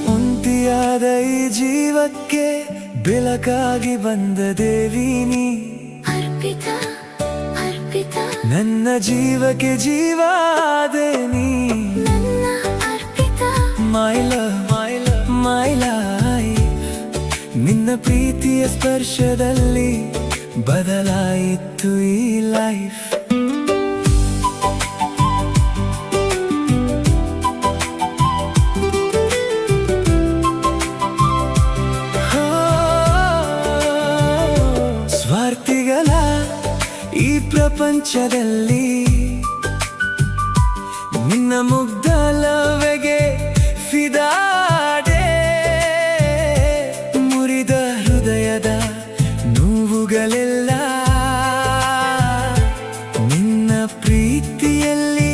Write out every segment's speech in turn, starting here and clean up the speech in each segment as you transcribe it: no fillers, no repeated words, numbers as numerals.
ಒಂಟಿಯಾದ ಈ ಜೀವಕ್ಕೆ ಬೆಳಕಾಗಿ ಬಂದ ದೇವಿ ನೀ ಅರ್ಪಿತಾ ಅರ್ಪಿತಾ ನನ್ನ ಜೀವಕ್ಕೆ ಜೀವಾದೆ ನೀ ನನ್ನ Arpita my love my life ನಿನ್ನ ಪ್ರೀತಿಯ ಸ್ಪರ್ಶದಲ್ಲಿ ಬದಲಾಯಿತು ಈ ಲೈಫ್ ಸ್ವಾರ್ಥಿಗಳ ಈ ಪ್ರಪಂಚದಲ್ಲಿ ನಿನ್ನ ಮುಗ್ಧ ಲವ್ಗೆ ಫಿದಾಡೆ ಮುರಿದ ಹೃದಯದ ನೋವುಗಳೆಲ್ಲ ನಿನ್ನ ಪ್ರೀತಿಯಲ್ಲಿ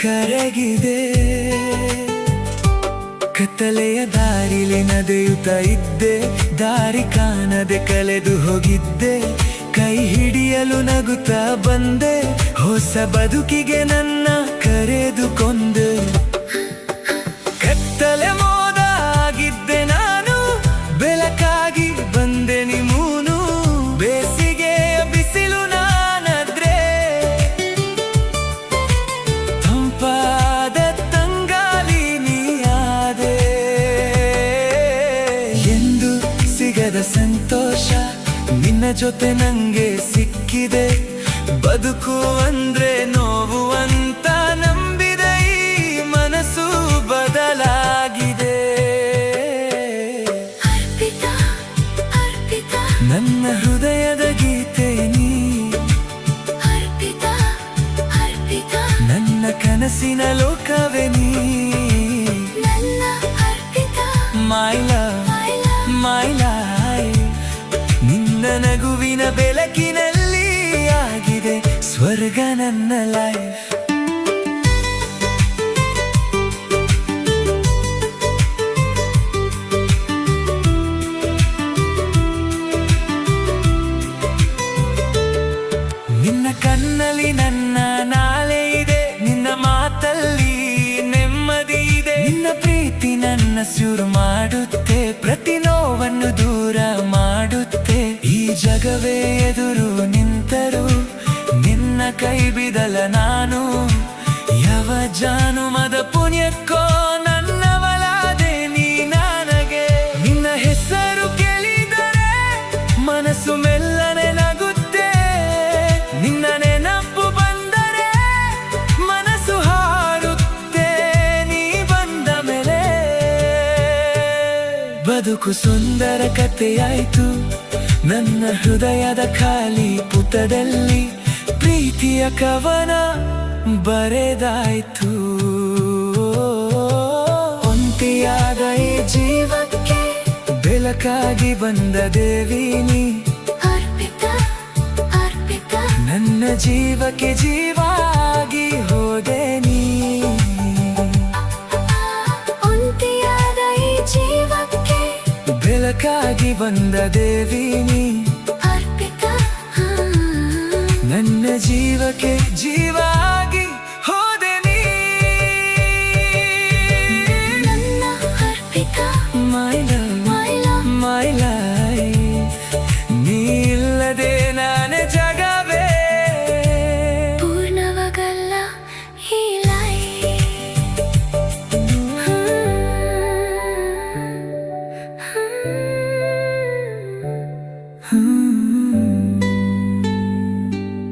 ಕರಗಿದೆ ಕತ್ತಲೆಯ ದಾರಿಲಿ ನಡೆಯುತ್ತಾ ಇದ್ದೆ ದಾರಿ ಕಾಣದೆ ಕಳೆದು ಹೋಗಿದ್ದೆ ಕೈ ಹಿಡಿಯಲು ನಗುತ್ತಾ ಬಂದೆ ಹೊಸ ಬದುಕಿಗೆ ನನ್ನ ಕರೆದುಕೊಂಡೆ ಕತ್ತಲೆ ಮೋದ ಆಗಿದ್ದೆ ನಾನು ಬೆಳಕಾಗಿ ಬಂದೆ ನಿಮೂನು ಬೇಸಿಗೆಯ ಬಿಸಿಲು ನಾನದ್ರೆ ತಂಪಾದ ತಂಗಾಲಿ ನೀಯಾದೆ ಎಂದು ಸಿಗದ ಸಂತೋಷ ನಿನ್ನ ಜೊತೆ ನಂಗೆ ಸಿಕ್ಕಿದೆ ಬದುಕು ಅಂದ್ರೆ ನೋವು ಅಂತ ನಂಬಿದ ಈ ಮನಸ್ಸು ಬದಲಾಗಿದೆ ಅರ್ಪಿತಾ ಅರ್ಪಿತಾ ನನ್ನ ಹೃದಯದ ಗೀತೆ ನೀ ಅರ್ಪಿತಾ ಅರ್ಪಿತಾ ನನ್ನ ಕನಸಿನ ಲೋಕವೇ ನೀ ನನ್ನ Arpita my love my life ನಿನ್ನ ನಗುವಿನ ಬೆಳಕಿನಲ್ಲಿ ಆಗಿದೆ ಸ್ವರ್ಗ ನನ್ನ ಲೈಫ್ ನಿನ್ನ ಕಣ್ಣಲ್ಲಿ ನನ್ನ ನಾಳೆ ಇದೆ ನಿನ್ನ ಮಾತಲ್ಲಿ ನೆಮ್ಮದಿ ಇದೆ ನಿನ್ನ ಪ್ರೀತಿ ನನ್ನ ಶುರು ಮಾಡುತ್ತೆ ಪ್ರತಿ ನೋವನ್ನು ದೂರ ಮಾಡುತ್ತೆ ಈ ಜಗವೇ ಎದುರು ನಿಂತರು ನಿನ್ನ ಕೈ ಬಿಡಲ ನಾನು ಯಾವ ಜಾನುಮದ ಪುಣ್ಯಕ್ಕೋ ನನ್ನವಳಾದೆ ನೀ ನನಗೆ ನಿನ್ನ ಹೆಸರು ಕೇಳಿದರೆ ಮನಸ್ಸು ಮೆಲ್ಲನೆ ನಗುತ್ತೆ ನಿನ್ನ ನೆನಪು ಬಂದರೆ ಮನಸ್ಸು ಹಾರುತ್ತೆ ನೀ ಬಂದ ಮೇಲೆ ಬದುಕು ಸುಂದರ ಕಥೆಯಾಯ್ತು ನನ್ನ ಹೃದಯದ ಖಾಲಿ ಪುಟದಲ್ಲಿ ಪ್ರೀತಿಯ ಕವನ ಬರೆದಾಯ್ತು ಒಂಟಿಯಾದ ಈ ಜೀವಕ್ಕೆ ಬೆಳಕಾಗಿ ಬಂದ ದೇವಿ ನೀ ಅರ್ಪಿತಾ ಅರ್ಪಿತಾ ನನ್ನ ಜೀವಕ್ಕೆ ಜೀವಾಗಿ ಹೋದೆ ನೀ ಒಂಟಿಯಾದ ಈ ಜೀವಕ್ಕೆ ಬೆಳಕಾಗಿ ಬಂದ ದೇವಿ ನೀ ಅರ್ಪಿತಾ ನನ್ನ ಜೀವಕ್ಕೆ ಜೀವಾಗಿ ಹೋದೆ ನೀ ನನ್ನ Arpita my love my love my love